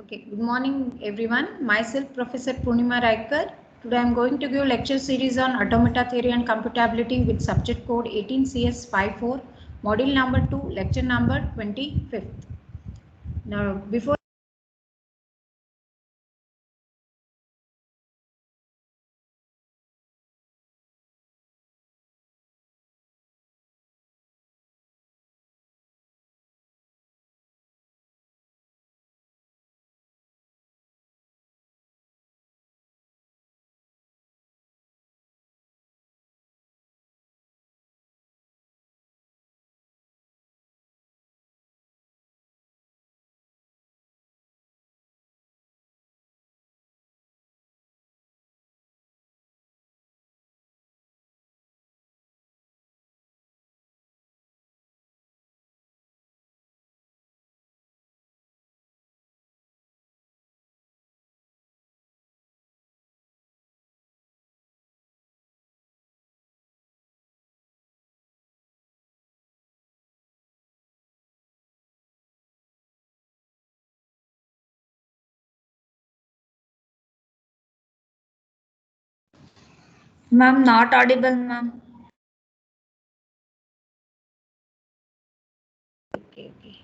Okay, good morning everyone. Myself Professor Purnima Raikar. Today I am going to give lecture series on automata theory and computability with subject code 18CS54, module number 2, lecture number 25th. Now before Ma'am, not audible, ma'am. okay.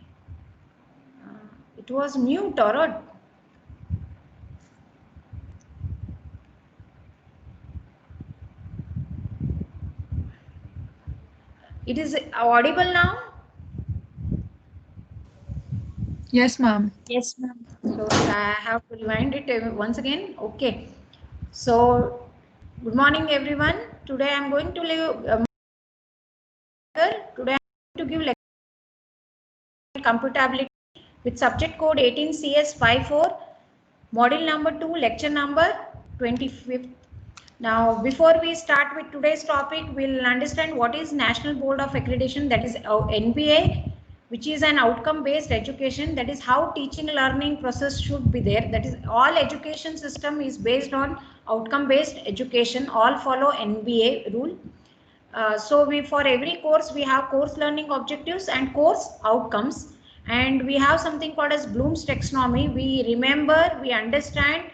It was mute or what? It is audible now? Yes, ma'am. Yes, ma'am. So I have to rewind it once again. Okay. So good morning everyone. Today I am going to today I am going to give lecture computability with subject code 18CS54, module number 2, lecture number 25th. Now, before we start with today's topic, we'll understand what is National Board of Accreditation, that is NBA, which is an outcome-based education. That is how teaching learning process should be there. That is all education system is based on outcome-based education. All follow NBA rule. So we for every course we have course learning objectives and course outcomes, and we have something called as Bloom's taxonomy. We remember, we understand,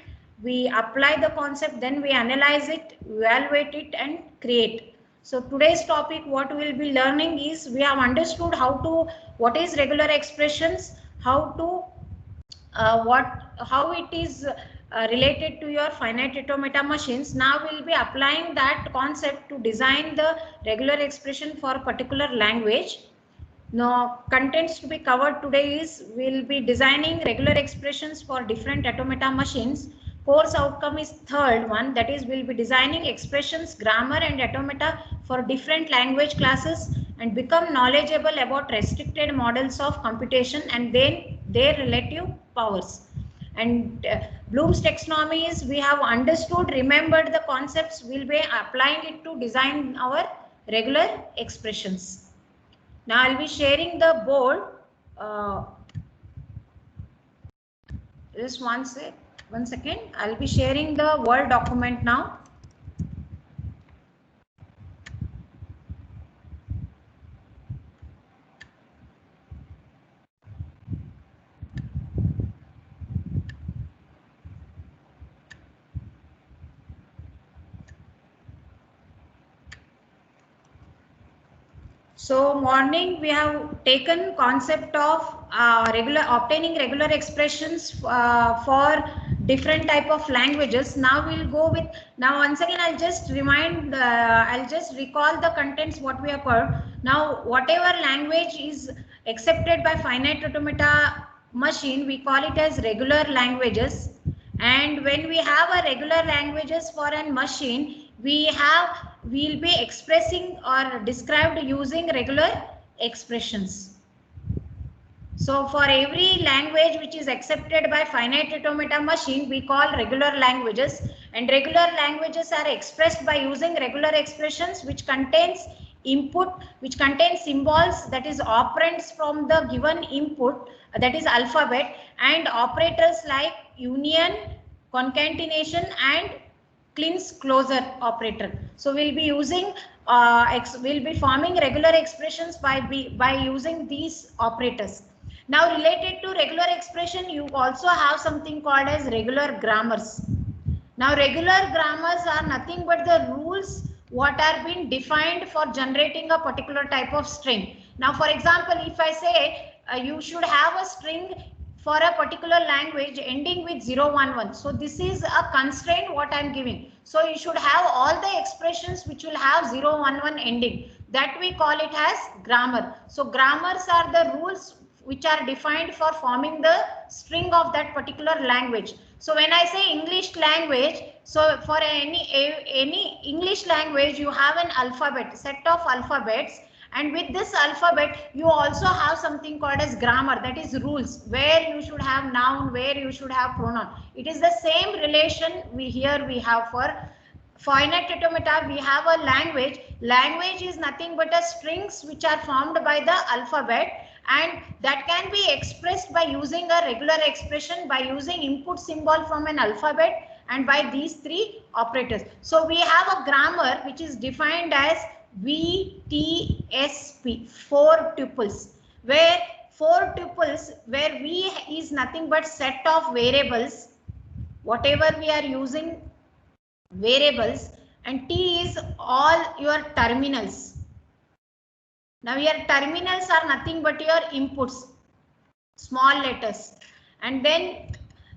we apply the concept, then we analyze it, evaluate it and create. So today's topic what we will be learning is, we have understood what is regular expressions, how to how it is related to your finite automata machines. Now we'll be applying that concept to design the regular expression for a particular language. Now contents to be covered today is, we'll be designing regular expressions for different automata machines. Course outcome is third one, that is we'll be designing expressions, grammar and automata for different language classes and become knowledgeable about restricted models of computation and then their relative powers. And Bloom's taxonomy is, we have understood, remembered the concepts, we'll be applying it to design our regular expressions. Now I'll be sharing the board. Just one second. I'll be sharing the Word document now. So morning we have taken concept of obtaining regular expressions for different type of languages. Now we'll go with, now once again I'll just remind, I'll just recall the contents what we have heard. Now whatever language is accepted by finite automata machine, we call it as regular languages. And when we have a regular languages for a machine, we'll be expressing or described using regular expressions. So for every language which is accepted by finite automata machine, we call regular languages, and regular languages are expressed by using regular expressions which contains input, which contains symbols, that is operands from the given input, that is alphabet, and operators like union, concatenation and Klein's closure operator. So we'll be using we'll be forming regular expressions by using these operators. Now related to regular expression, you also have something called as regular grammars. Now regular grammars are nothing but the rules what are being defined for generating a particular type of string. Now for example, if I say you should have a string for a particular language ending with 011. So this is a constraint what I am giving. So you should have all the expressions which will have 011 ending. That we call it as grammar. So grammars are the rules which are defined for forming the string of that particular language. So when I say English language, so for any English language, you have an alphabet, set of alphabets, and with this alphabet, you also have something called as grammar, that is rules, where you should have noun, where you should have pronoun. It is the same relation we have for finite automata. We have a language. Language is nothing but a strings which are formed by the alphabet, and that can be expressed by using a regular expression, by using input symbol from an alphabet, and by these three operators. So we have a grammar which is defined as VTSP, 4 tuples, where 4 tuples, where V is nothing but set of variables, whatever we are using variables, and T is all your terminals. Now your terminals are nothing but your inputs, small letters, and then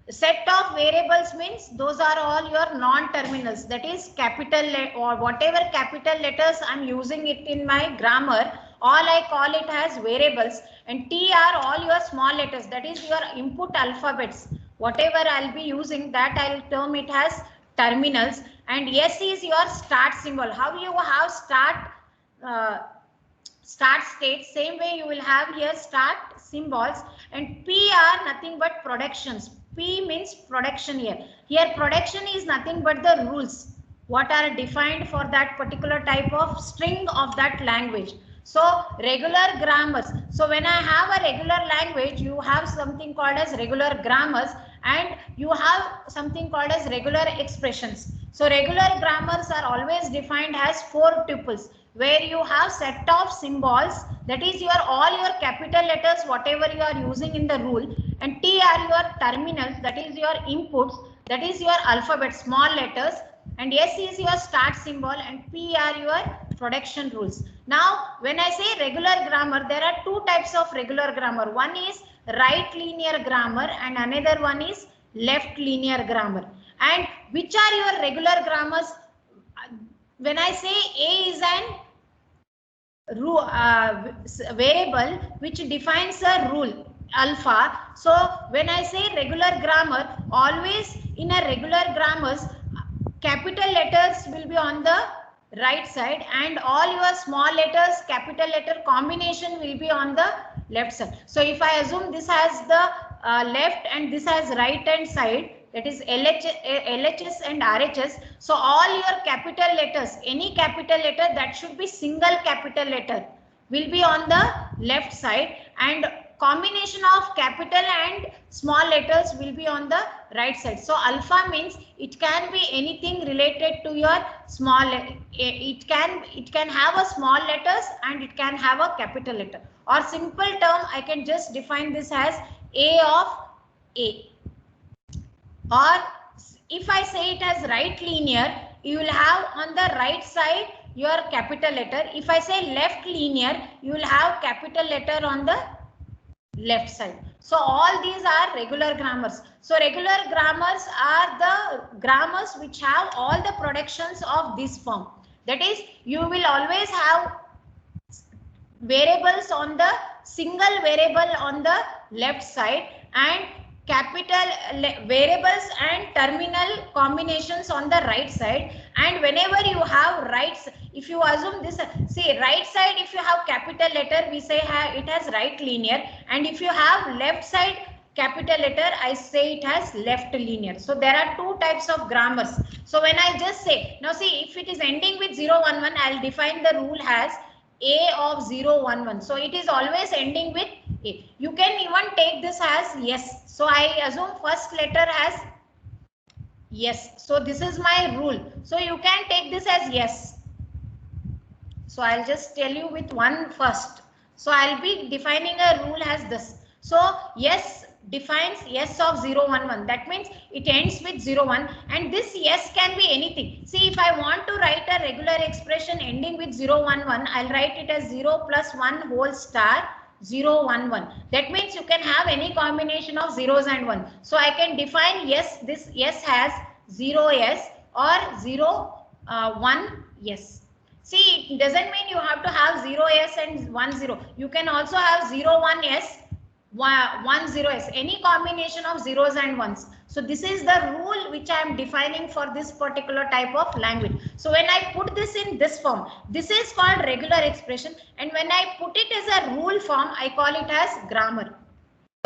set of variables means those are all your non-terminals, that is capital or whatever capital letters I'm using it in my grammar, all I call it as variables, and T are all your small letters, that is your input alphabets, whatever I'll be using, that I'll term it as terminals, and S is your start symbol. How you have start state, same way you will have here start symbols, and P are nothing but productions. P means production here. Here production is nothing but the rules what are defined for that particular type of string of that language. So regular grammars. So when I have a regular language, you have something called as regular grammars, and you have something called as regular expressions. So regular grammars are always defined as 4 tuples, where you have set of symbols, that is your all your capital letters whatever you are using in the rule, and T are your terminals, that is your inputs, that is your alphabet, small letters, and S is your start symbol, and P are your production rules. Now when I say regular grammar, there are two types of regular grammar. One is right linear grammar and another one is left linear grammar. And which are your regular grammars? When I say A is an variable which defines a rule alpha. So when I say regular grammar, always in a regular grammars, capital letters will be on the right side and all your small letters, capital letter combination will be on the left side. So if I assume this has the left and this has right hand side, that is LHS and RHS. So all your capital letters, any capital letter that should be single capital letter will be on the left side, and combination of capital and small letters will be on the right side. So alpha means it can be anything related to your small, it can have a small letters and it can have a capital letter, or simple term I can just define this as A of A. Or if I say it as right linear, you will have on the right side your capital letter. If I say left linear, you will have capital letter on the left side. So all these are regular grammars. So regular grammars are the grammars which have all the productions of this form. That is, you will always have variables on the single variable on the left side and capital variables and terminal combinations on the right side. And whenever you have rights, if you assume this, see right side, if you have capital letter, we say it has right linear, and if you have left side capital letter, I say it has left linear. So there are two types of grammars. So when I just say, now see, if it is ending with 011, I'll define the rule as A of 011. So it is always ending with A. You can even take this as yes. So I assume first letter as yes. So this is my rule. So you can take this as yes. So I'll just tell you with one first. So I'll be defining a rule as this. So yes defines yes of 0, 1, 1. That means it ends with 0, 1, and this yes can be anything. See, if I want to write a regular expression ending with 0, 1, 1, I'll write it as 0 plus 1 whole star 0, 1, 1. That means you can have any combination of zeros and 1. So I can define yes, this yes has 0 yes or 0 1 yes. See, it doesn't mean you have to have 0 yes and 1 0. You can also have 0 1 yes, 1 0 yes, any combination of zeros and ones. So this is the rule which I am defining for this particular type of language. So when I put this in this form, this is called regular expression, and when I put it as a rule form, I call it as grammar.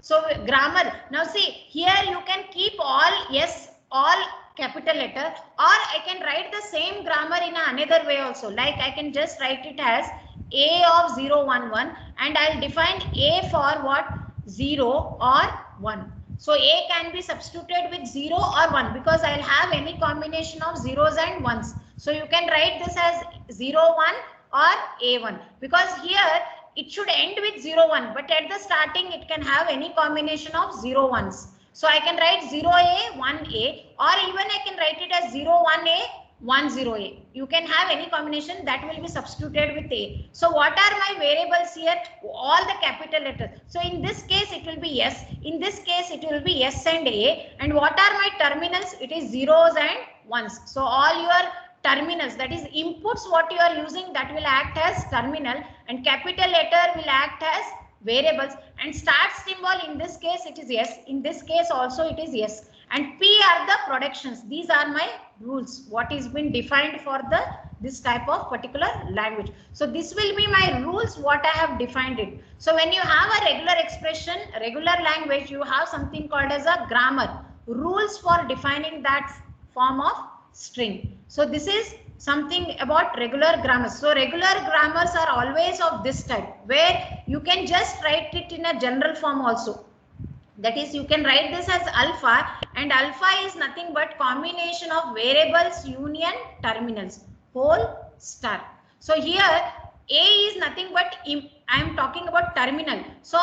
So grammar. Now see, here you can keep all yes, all capital letter, or I can write the same grammar in another way also. Like I can just write it as A of 0, 1, 1, and I'll define A for what? 0 or 1. So A can be substituted with 0 or 1 because I'll have any combination of zeros and ones. So you can write this as 0, 1 or A1 because here it should end with 0, 1, but at the starting it can have any combination of 0, 1s. So I can write 0A, 1A, or even I can write it as 0, 1A, 1, 0A. You can have any combination that will be substituted with A. So what are my variables here? All the capital letters. So in this case it will be yes. In this case it will be yes and A. And what are my terminals? It is zeros and ones. So all your terminals, that is inputs what you are using, that will act as terminal, and capital letter will act as variables, and start symbol in this case it is yes, in this case also it is yes, and P are the productions. These are my rules what is been defined for the this type of particular language. So this will be my rules what I have defined it. So when you have a regular expression, regular language, you have something called as a grammar, rules for defining that form of string. So this is something about regular grammars. So regular grammars are always of this type where you can just write it in a general form also. That is, you can write this as alpha, and alpha is nothing but combination of variables union terminals, whole star. So here A is nothing but I am talking about terminal. So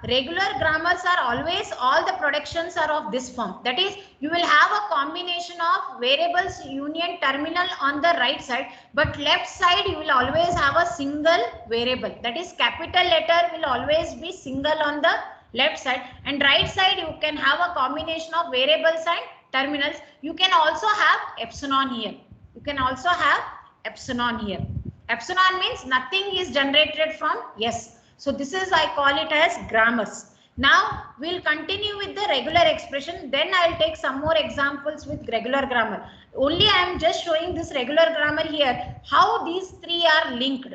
regular grammars are always, all the productions are of this form. That is, you will have a combination of variables union terminal on the right side, but left side you will always have a single variable. That is, capital letter will always be single on the left side, and right side you can have a combination of variables and terminals. You can also have epsilon here. You can also have epsilon here. Epsilon means nothing is generated from yes. So this is, I call it as grammars. Now we'll continue with the regular expression. Then I'll take some more examples with regular grammar. Only I am just showing this regular grammar here, how these three are linked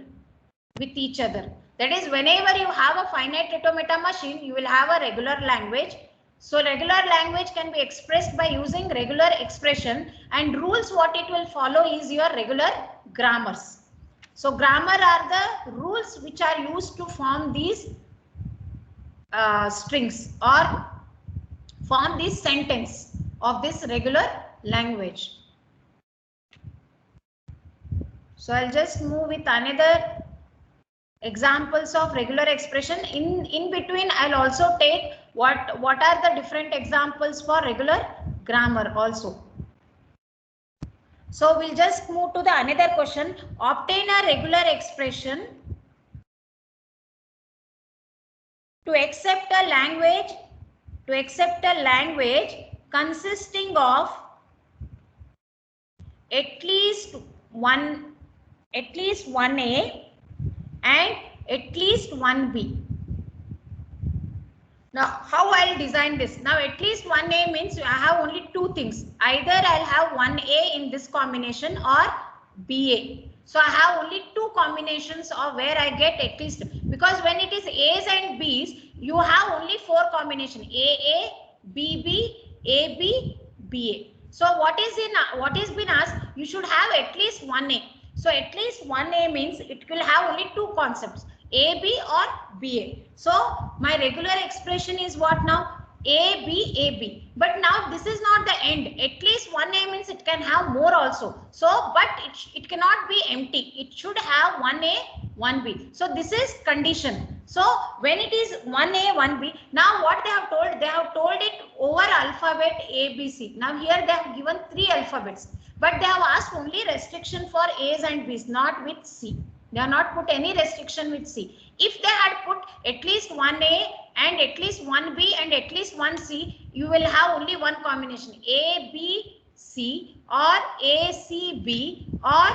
with each other. That is, whenever you have a finite automata machine, you will have a regular language. So regular language can be expressed by using regular expression, and rules what it will follow is your regular grammars. So grammar are the rules which are used to form these strings or form this sentence of this regular language. So I'll just move with another examples of regular expression. In between I'll also take what are the different examples for regular grammar also. So we'll just move to the another question. Obtain a regular expression to accept a language consisting of at least one A and at least one B. Now how I'll design this? Now at least one A means I have only two things. Either I'll have one A in this combination or BA. So I have only two combinations of where I get at least, because when it is A's and B's, you have only four combination: AA, BB, AB, BA. So what is been asked? You should have at least one A. So at least one A means it will have only two concepts: AB or BA. So my regular expression is what now? AB, AB. But now this is not the end. At least one A means it can have more also. So, but it cannot be empty. It should have one A, one B. So this is condition. So when it is 1A, 1B, now what they have told it over alphabet A, B, C. Now here they have given 3 alphabets, but they have asked only restriction for A's and B's, not with C. They have not put any restriction with C. If they had put at least 1A and at least 1B and at least 1C, you will have only one combination, A, B, C or A, C, B or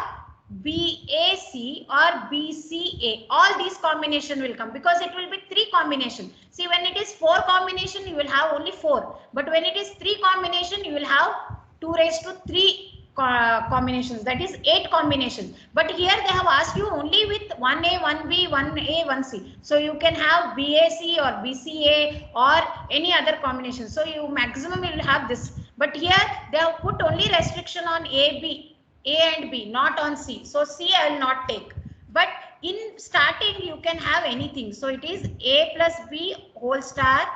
BAC or BCA. All these combination will come because it will be 3 combination. See, when it is 4 combination, you will have only 4. But when it is 3 combination, you will have 2 raised to 3 combinations. That is 8 combinations. But here they have asked you only with 1A, 1B, 1A, 1C. So you can have BAC or BCA or any other combination. So you maximum will have this. But here they have put only restriction on A and B, not on C. So C I will not take. But in starting you can have anything. So it is A plus B whole star.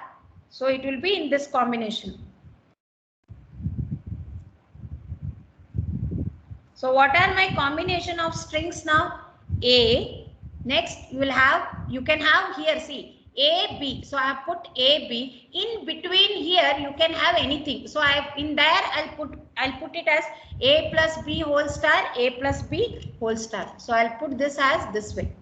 So it will be in this combination. So what are my combination of strings now? A. Next you can have here, see, A, B. So I have put A, B. In between here you can have anything. So I'll put it as A plus B whole star, A plus B whole star. So I'll put this as this way.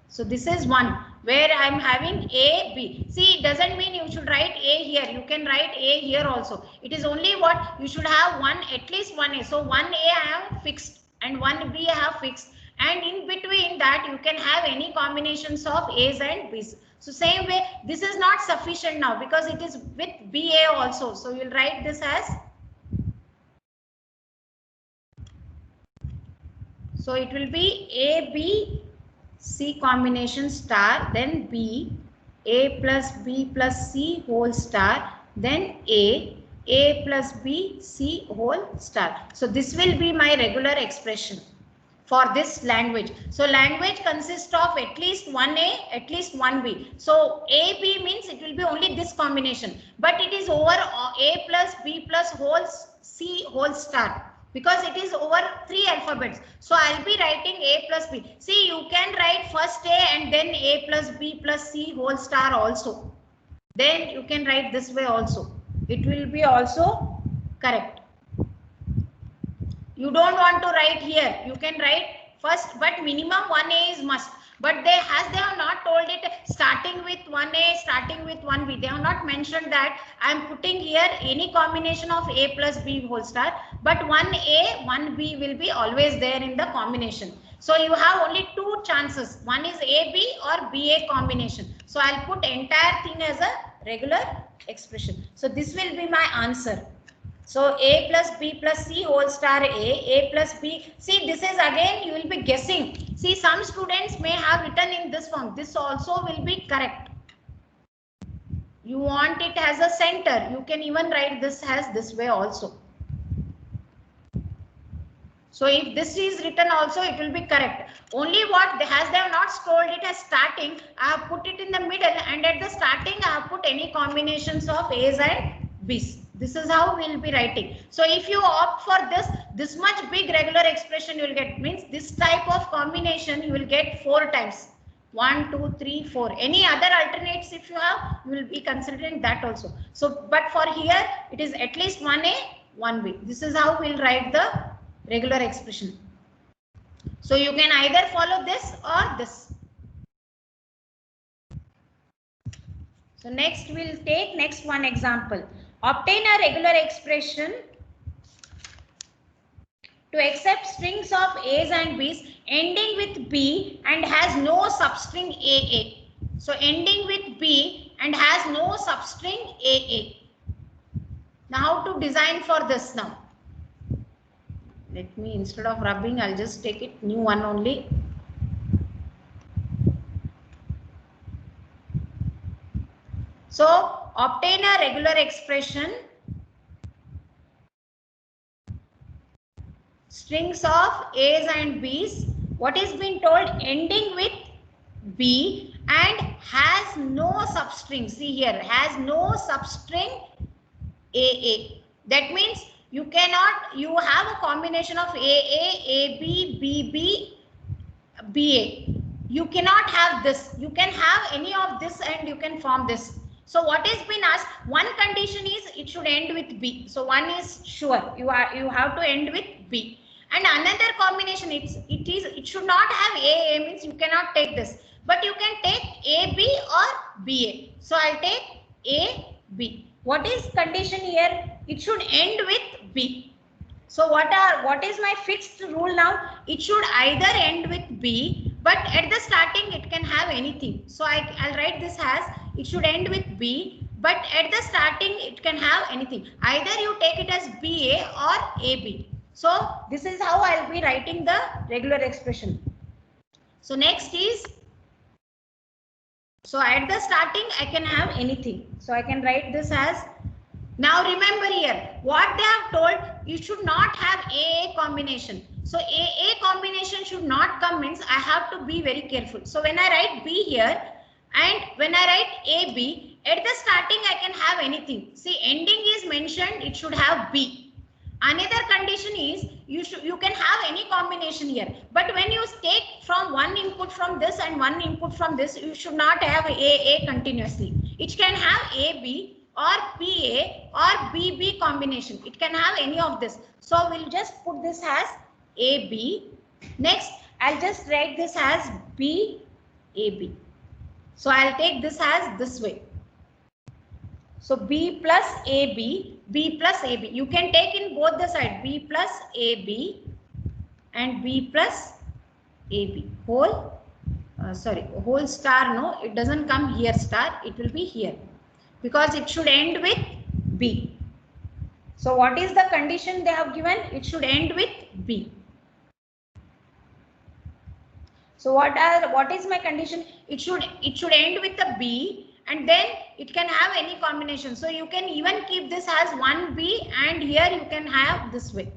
So this is one where I'm having A, B. See, it doesn't mean you should write A here. You can write A here also. It is only what you should have at least one A. So one A I have fixed and one B I have fixed. And in between that you can have any combinations of A's and B's. So same way, this is not sufficient now because it is with BA also. So you'll write this as. So it will be A, B, C combination star, then B, A plus B plus C whole star, then A plus B, C whole star. So this will be my regular expression for this language. So language consists of at least 1A, at least 1B. So A, B means it will be only this combination, but it is over A plus B plus C whole star, because it is over 3 alphabets. So I'll be writing A plus B. See, you can write first A and then A plus B plus C whole star also. Then you can write this way also. It will be also correct. You don't want to write here. You can write first, but minimum 1A is must. But they have not told it starting with 1A, starting with 1B. They have not mentioned that. I am putting here any combination of A plus B whole star. But 1A, 1B will be always there in the combination. So you have only 2 chances. One is AB or BA combination. So I'll put entire thing as a regular expression. So this will be my answer. So A plus B plus C whole star A plus B. See, this is again you will be guessing. See, some students may have written in this form. This also will be correct. You want it as a center. You can even write this as this way also. So if this is written also, it will be correct. Only what they have not told it as starting, I have put it in the middle, and at the starting I have put any combinations of A's and B's. This is how we will be writing. So if you opt for this much big regular expression you will get, means this type of combination you will get 4 times. 1, 2, 3, 4. Any other alternates if you have, you will be considering that also. So, but for here it is at least 1A, 1B. This is how we will write the regular expression. So you can either follow this or this. So next we'll take next one example. Obtain a regular expression to accept strings of A's and B's ending with B and has no substring AA. So ending with B and has no substring AA. Now how to design for this now? Let me, instead of rubbing, I'll just take it new one only. So obtain a regular expression strings of A's and B's. What is being told? Ending with B and has no substring. See here, has no substring AA. That means you have a combination of AA, AB, BB, BA. You cannot have this. You can have any of this and you can form this. So what is been asked? One condition is it should end with B. So one is sure. You have to end with B. And another combination, it should not have A means you cannot take this. But you can take AB or BA. So I'll take AB. What is condition here? It should end with B. So what is my fixed rule now? It should either end with B, but at the starting it can have anything. So I'll write this as it should end with B, but at the starting it can have anything. Either you take it as BA or AB. So this is how I'll be writing the regular expression. So next is, so at the starting I can have anything. So I can write this as, now remember here, what they have told, you should not have AA combination. So AA combination should not come means I have to be very careful. So when I write B here and when I write AB, at the starting I can have anything. See, ending is mentioned, it should have B. Another condition is you can have any combination here. But when you take from one input from this and one input from this, you should not have AA continuously. It can have AB or BA or BB combination. It can have any of this. So we'll just put this as AB. Next, I'll just write this as BAB. So I'll take this as this way. So B plus AB, B plus AB. You can take in both the side, B plus AB and B plus AB. Whole star, no, it doesn't come here star, it will be here. Because it should end with B. So what is the condition they have given? It should end with B. So what is my condition? It should end with a B and then it can have any combination. So you can even keep this as 1B and here you can have this way.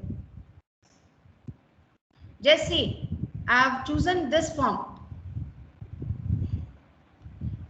Just see, I have chosen this form.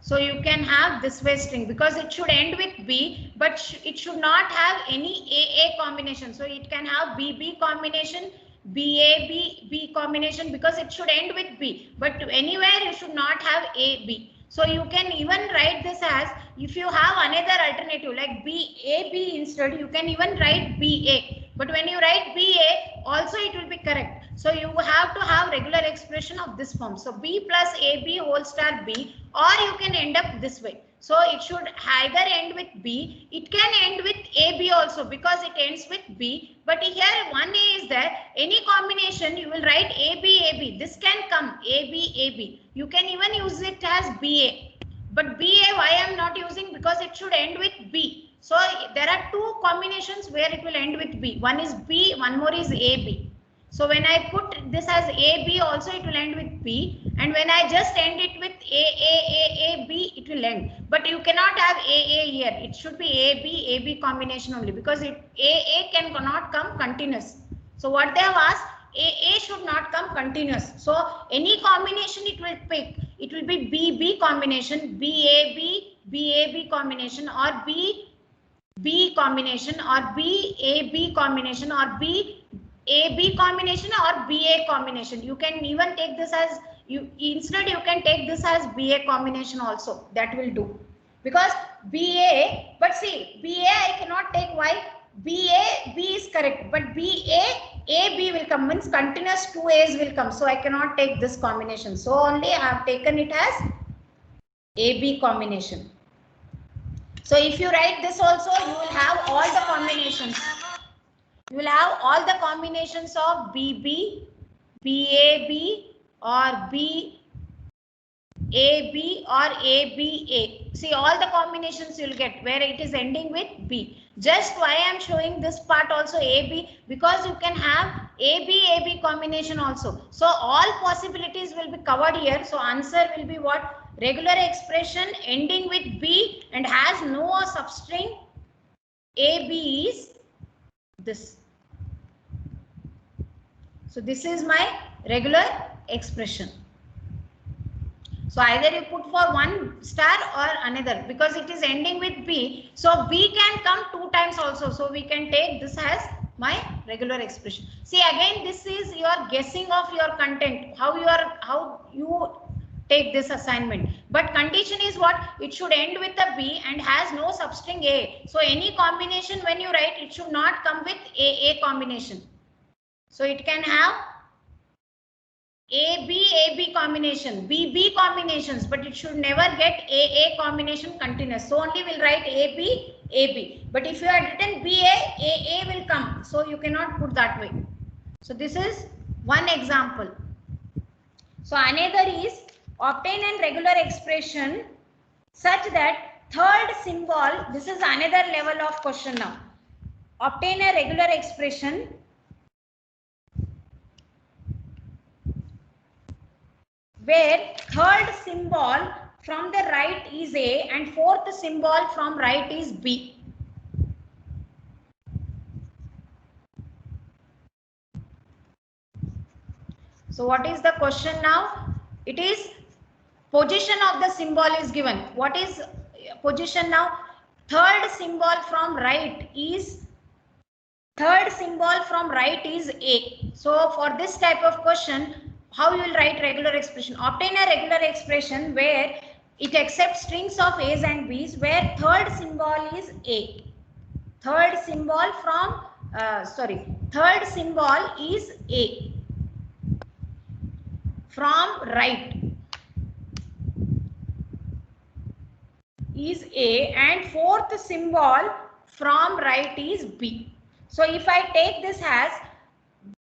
So you can have this way string because it should end with B, but it should not have any AA combination. So it can have BB combination, BAB, B combination because it should end with B. But anywhere you should not have AB. So you can even write this as, if you have another alternative like BAB instead, you can even write BA. But when you write BA, also it will be correct. So you have to have regular expression of this form. So B plus AB whole star B, or you can end up this way. So it should either end with B. It can end with AB also because it ends with B. But here one A is there. Any combination you will write AB, AB. This can come AB, AB. You can even use it as BA. But BA, why I am not using? Because it should end with B. So there are two combinations where it will end with B. One is B, one more is AB. So when I put this as AB also it will end with B, and when I just end it with B, it will end. But you cannot have AA here. It should be AB combination only because AA cannot come continuous. So what they have asked, AA should not come continuous. So any combination it will pick. It will be BB combination, BAB combination, or B combination, or BAB combination, or AB combination, or BA combination. You can even take this as instead you can take this as BA combination also. That will do because BA. But see, BA I cannot take. Why? BA B is correct, but BA AB will come means continuous two A's will come. So I cannot take this combination. So only I have taken it as AB combination. So if you write this also, you will have all the combinations. You will have all the combinations of BB, BAB, or BAB, or ABA. See, all the combinations you will get where it is ending with B. Just why I am showing this part also AB, because you can have AB combination also. So all possibilities will be covered here. So answer will be what? Regular expression ending with B and has no substring AB is this. So this is my regular expression. So either you put for one star or another because it is ending with B. So B can come two times also. So we can take this as my regular expression. See, again, this is your guessing of your content. How you take this assignment. But condition is what? It should end with a B and has no substring A. So any combination when you write, it should not come with A combination. So it can have AB combination, BB combinations, but it should never get AA combination continuous. So only we'll write AB. But if you had written BA, AA will come. So you cannot put that way. So this is one example. So another is obtain an regular expression such that third symbol, this is another level of question now. Obtain a regular expression where third symbol from the right is A and fourth symbol from right is B. So what is the question now? It is position of the symbol is given. What is position now? Third symbol from right is A. So for this type of question, how you will write regular expression? Obtain a regular expression where it accepts strings of A's and B's where third symbol is A. Third symbol is A from right is A and fourth symbol from right is B. So if I take this as,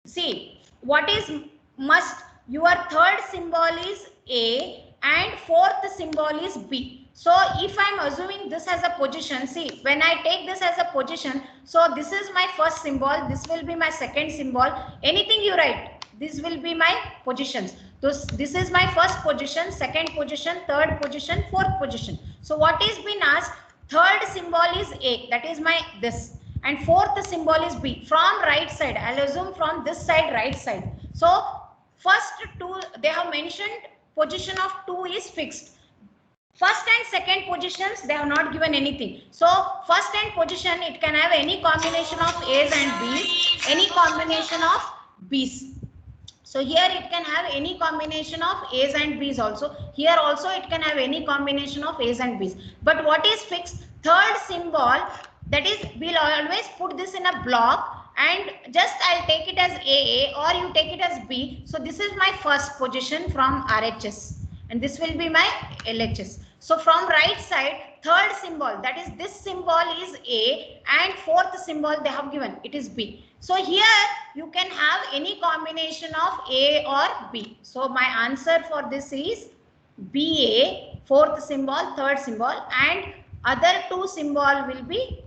see what is must, your third symbol is A and fourth symbol is B. So if I'm assuming this as a position, see when I take this as a position, so this is my first symbol, this will be my second symbol, anything you write, this will be my positions. So this is my first position, second position, third position, fourth position. So what is been asked? Third symbol is A, that is my this, and fourth symbol is B from right side. I'll assume from this side, right side. So first two, they have mentioned position of 2 is fixed. First and second positions, they have not given anything. So first and position, it can have any combination of A's and B's, any combination of B's. So here it can have any combination of A's and B's also. Here also it can have any combination of A's and B's. But what is fixed? Third symbol, that is, we'll always put this in a block and just I'll take it as AA or you take it as B. So this is my first position from RHS and this will be my LHS. So from right side, third symbol, that is this symbol is A and fourth symbol they have given, it is B. So here you can have any combination of A or B. So my answer for this is BA, fourth symbol, third symbol, and other two symbol will be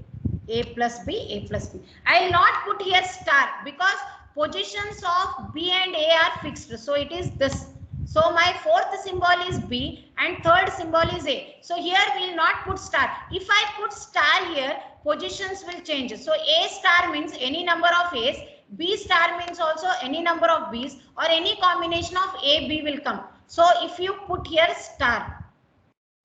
A plus B, A plus B. I will not put here star because positions of B and A are fixed. So it is this. So my fourth symbol is B and third symbol is A. So here we will not put star. If I put star here, positions will change. So A star means any number of A's, B star means also any number of B's, or any combination of A, B will come. So if you put here star,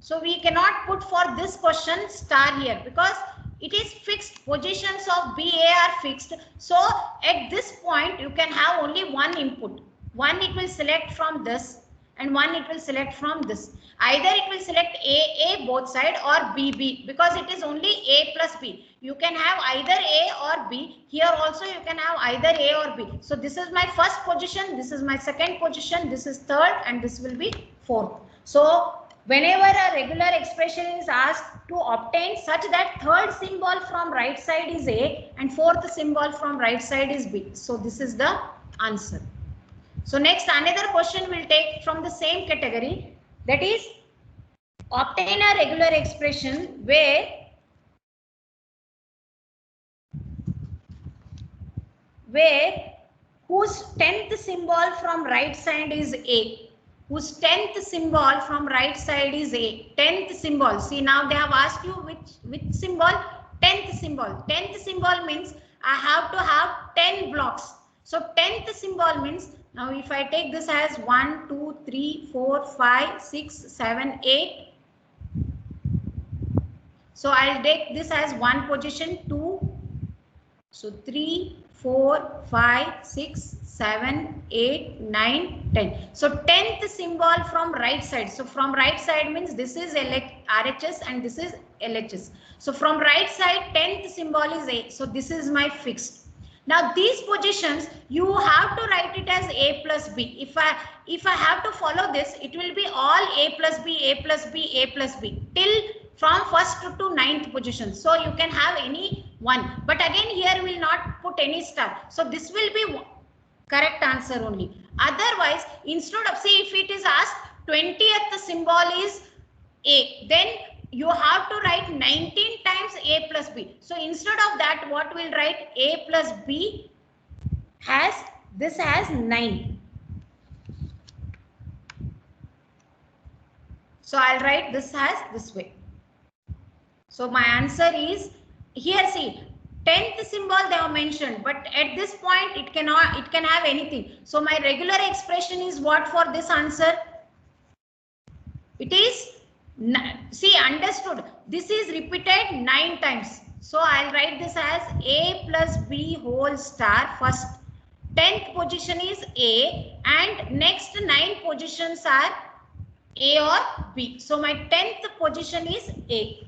so we cannot put for this question star here because it is fixed. Positions of B, A are fixed. So at this point you can have only one input. One it will select from this and one it will select from this. Either it will select A both side or B because it is only A plus B. You can have either A or B. Here also you can have either A or B. So this is my first position, this is my second position, this is third, and this will be fourth. So whenever a regular expression is asked to obtain such that third symbol from right side is A and fourth symbol from right side is B. So this is the answer. So next another question we'll take from the same category, that is obtain a regular expression where whose 10th symbol from right side is A. Whose 10th symbol from right side is A. 10th symbol. See, now they have asked you which symbol? 10th symbol. 10th symbol means I have to have 10 blocks. So 10th symbol means, now if I take this as 1, 2, 3, 4, 5, 6, 7, 8. So I'll take this as one position, 2. So 3, 4, 5, 6, 7, 8, 9, 10. So 10th symbol from right side. So from right side means this is RHS and this is LHS. So from right side 10th symbol is A. So this is my fixed. Now these positions you have to write it as A plus B. If I have to follow this, it will be all A plus B, A plus B, A plus B till from first to ninth position. So you can have any one, but again here will not put any star. So this will be correct answer only. Otherwise, instead of, see, if it is asked 20th symbol is A, then you have to write 19 times A plus B. So instead of that, what we'll write, A plus B has, this has 9. So I'll write this as this way. So my answer is here, see, 10th symbol they have mentioned, but at this point it can have anything. So my regular expression is what for this answer? It is, see, understood, this is repeated 9 times. So I'll write this as A plus B whole star. First 10th position is A and next 9 positions are A or B. So my 10th position is A.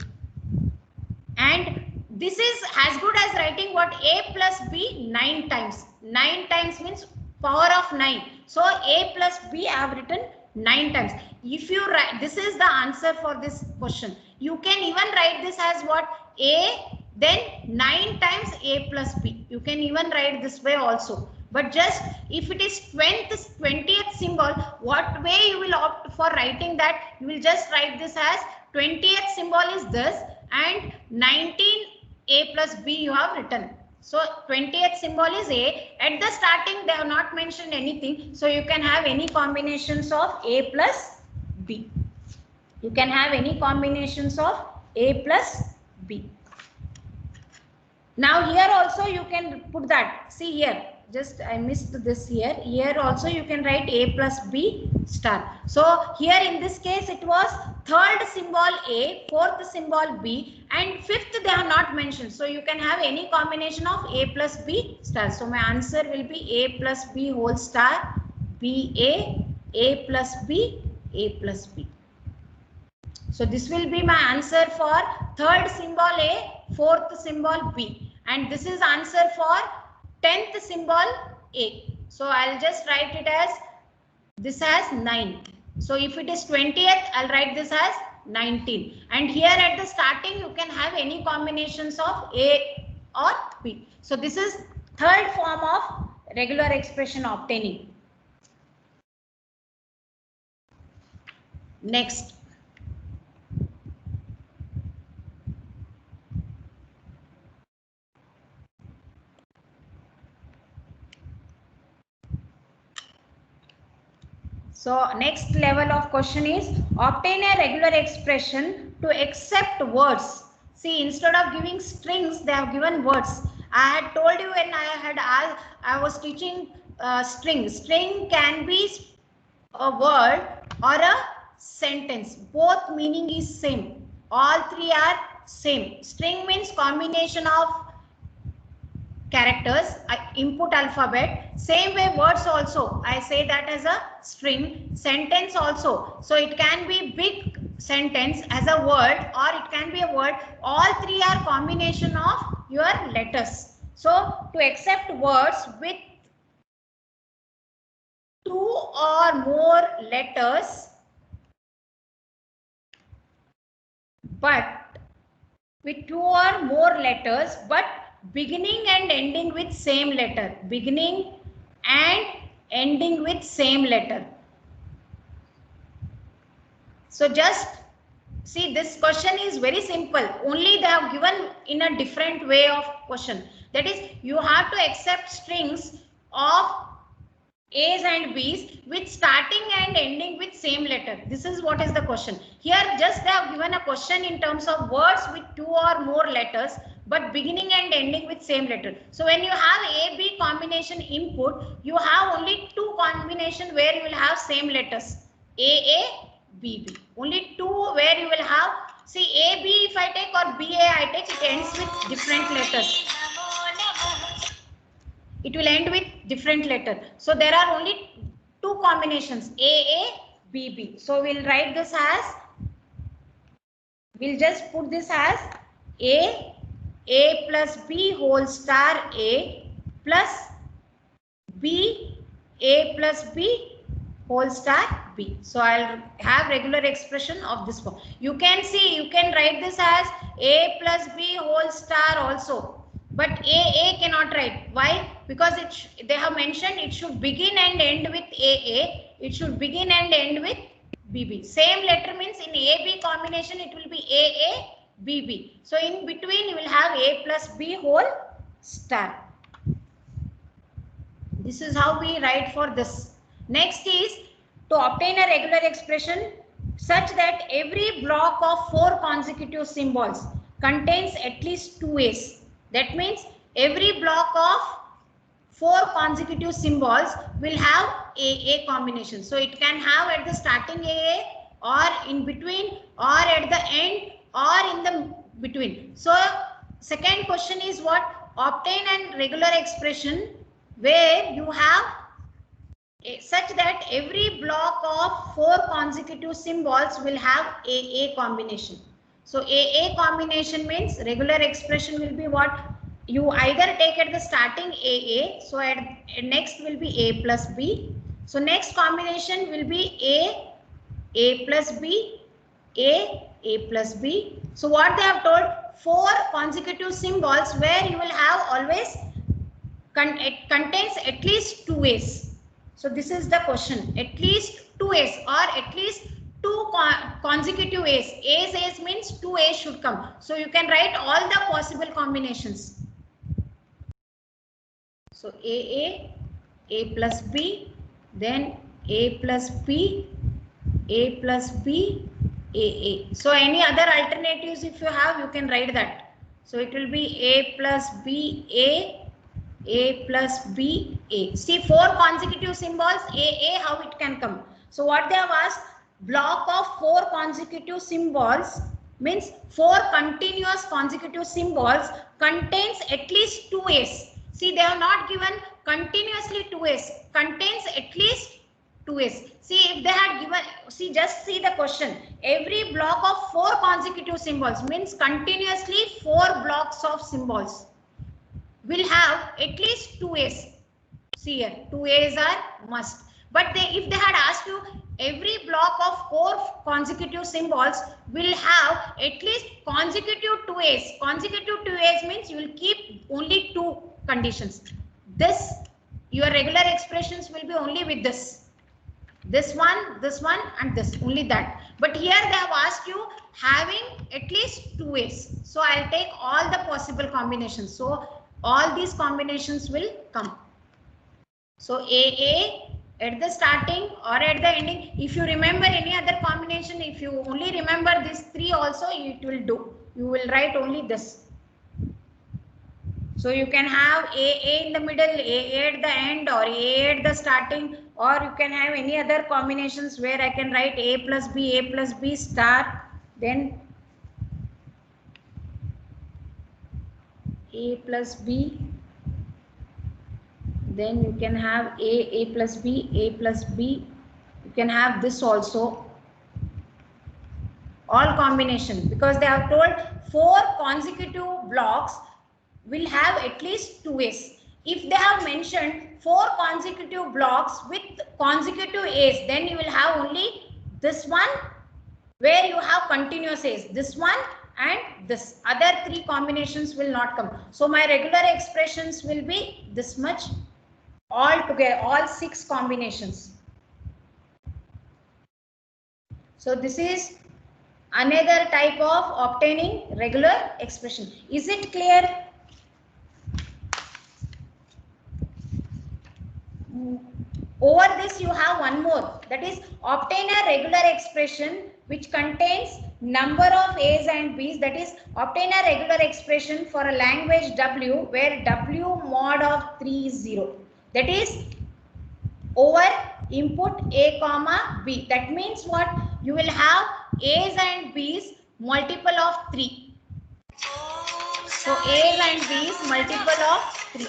And this is as good as writing what, A plus B 9 times. 9 times means power of 9. So A plus B I have written 9 times. If you write, this is the answer for this question. You can even write this as what, A, then 9 times A plus B. You can even write this way also. But just if it is 20th symbol, what way you will opt for writing that? You will just write this as 20th symbol is this and 19 A plus B you have written. So 20th symbol is A. At the starting they have not mentioned anything. So you can have any combinations of A plus B. You can have any combinations of A plus B. Now here also you can put that. See here, just I missed this here. Here also you can write A plus B star. So here in this case it was third symbol A, fourth symbol B and fifth they are not mentioned. So you can have any combination of A plus B star. So my answer will be A plus B whole star, A plus B, A plus B. So this will be my answer for third symbol A, fourth symbol B. And this is answer for 10th symbol A. So I'll just write it as this as 9. So if it is 20th, I'll write this as 19. And here at the starting, you can have any combinations of A or B. So this is third form of regular expression obtaining. Next. So next level of question is obtain a regular expression to accept words. See, instead of giving strings, they have given words. I had told you when I was teaching string. String can be a word or a sentence. Both meaning is same. All three are same. String means combination of characters, input alphabet. Same way words also, I say that as a string. Sentence also, so it can be big sentence as a word or it can be a word. All three are combination of your letters. So to accept words with 2 or more letters but beginning and ending with same letter. Beginning and ending with same letter. So just see, this question is very simple. Only they have given in a different way of question. That is, you have to accept strings of A's and B's with starting and ending with same letter. This is what is the question. Here just they have given a question in terms of words with 2 or more letters but beginning and ending with same letter. So when you have A-B combination input, you have only 2 combination where you will have same letters. A-A, B-B. Only 2 where you will have, see, A-B if I take or B-A I take, it ends with different letters. it will end with different letter. So there are only two combinations, AA, BB. So we'll write this as, we'll just put this as A plus B whole star A plus B, A plus B whole star B. So I'll have regular expression of this form. You can see, you can write this as A plus B whole star also. But AA cannot write. Why? Because they have mentioned it should begin and end with AA. It should begin and end with BB. Same letter means in AB combination it will be AA, BB. So in between you will have A plus B whole star. This is how we write for this. Next is to obtain a regular expression such that every block of 4 consecutive symbols contains at least 2 A's. That means every block of 4 consecutive symbols will have AA combination. So it can have at the starting AA or in between or at the end or in the between. So second question is what? Obtain a regular expression where you have such that every block of 4 consecutive symbols will have AA combination. So AA combination means regular expression will be what? You either take at the starting AA, so at next will be A plus B. So next combination will be A plus B, A plus B. So what they have told, 4 consecutive symbols where you will have always it contains at least 2 A's. So this is the question, at least 2 A's or at least 2 consecutive A's. A's means 2 A's should come. So you can write all the possible combinations. So AA, A plus B, then A plus B, A plus B, AA. So any other alternatives if you have, you can write that. So it will be A plus B, A plus B, A. See 4 consecutive symbols, AA, how it can come. So what they have asked, block of 4 consecutive symbols means 4 continuous consecutive symbols contains at least 2 A's. See, they have not given continuously 2 A's, contains at least 2 A's. See, if they had given, see, just see the question. Every block of 4 consecutive symbols means continuously 4 blocks of symbols will have at least 2 A's. See here, 2 A's are must. But if they had asked you every block of 4 consecutive symbols will have at least consecutive 2 A's. Consecutive 2 A's means you will keep only 2 conditions. This, your regular expressions will be only with this. This one and this, only that. But here they have asked you having at least 2 A's. So I'll take all the possible combinations. So all these combinations will come. So AA at the starting or at the ending. If you remember any other combination, if you only remember these 3 also, it will do. You will write only this. So you can have AA in the middle, AA at the end, or AA at the starting, or you can have any other combinations where I can write A plus B star, then A plus B, then you can have A plus B, you can have this also, all combination, because they have told 4 consecutive blocks will have at least 2 A's. If they have mentioned 4 consecutive blocks with consecutive A's, then you will have only this one where you have continuous A's, this one and this. Other 3 combinations will not come. So my regular expressions will be this much all together, all 6 combinations. So this is another type of obtaining regular expression. Is it clear? Over this you have one more, that is obtain a regular expression which contains number of A's and B's, that is obtain a regular expression for a language W where W mod of 3 is 0. That is over input A comma B. That means what? You will have A's and B's multiple of 3. So A's and B's multiple of 3.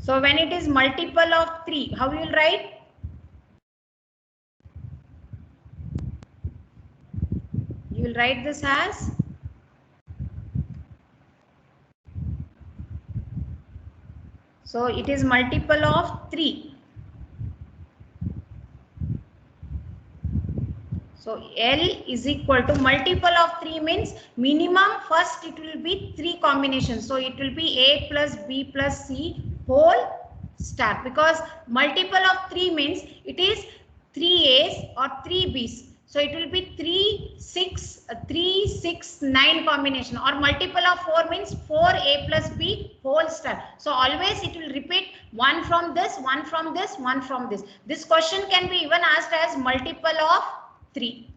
So when it is multiple of 3, how you will write? You will write this as so it is multiple of 3. So L is equal to multiple of 3 means minimum first it will be 3 combinations. So it will be A plus B plus C whole star, because multiple of 3 means it is 3 A's or 3 B's. So it will be 3, 6, 9 combination, or multiple of 4 means 4A plus B whole star. So always it will repeat one from this, one from this, one from this. This question can be even asked as multiple of 3,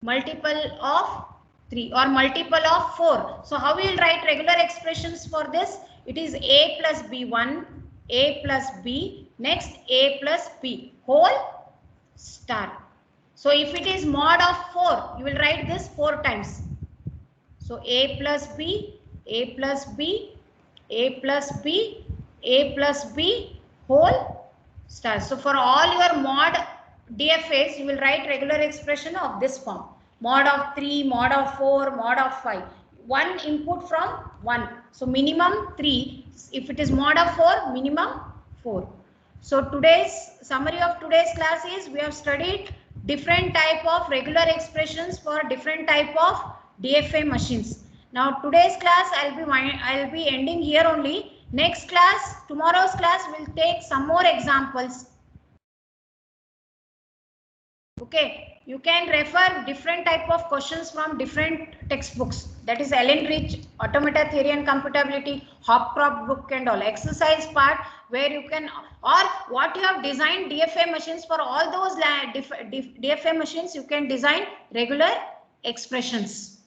multiple of 3 or multiple of 4. So how we will write regular expressions for this? It is A plus B1, A plus B, next A plus B whole star. So if it is mod of 4, you will write this 4 times. So A plus B, A plus B, A plus B, A plus B whole star. So for all your mod DFAs, you will write regular expression of this form. Mod of 3, mod of 4, mod of 5. One input from 1. So minimum 3. If it is mod of 4, minimum 4. So today's summary of today's class is we have studied different type of regular expressions for different type of DFA machines. Now today's class I'll be ending here only. Next class, tomorrow's class will take some more examples. Okay, you can refer different type of questions from different textbooks. That is Ellen Rich, Automata Theory and Computability, Hopcroft book and all. Exercise part where you can, or what you have designed DFA machines for all those DFA machines, you can design regular expressions.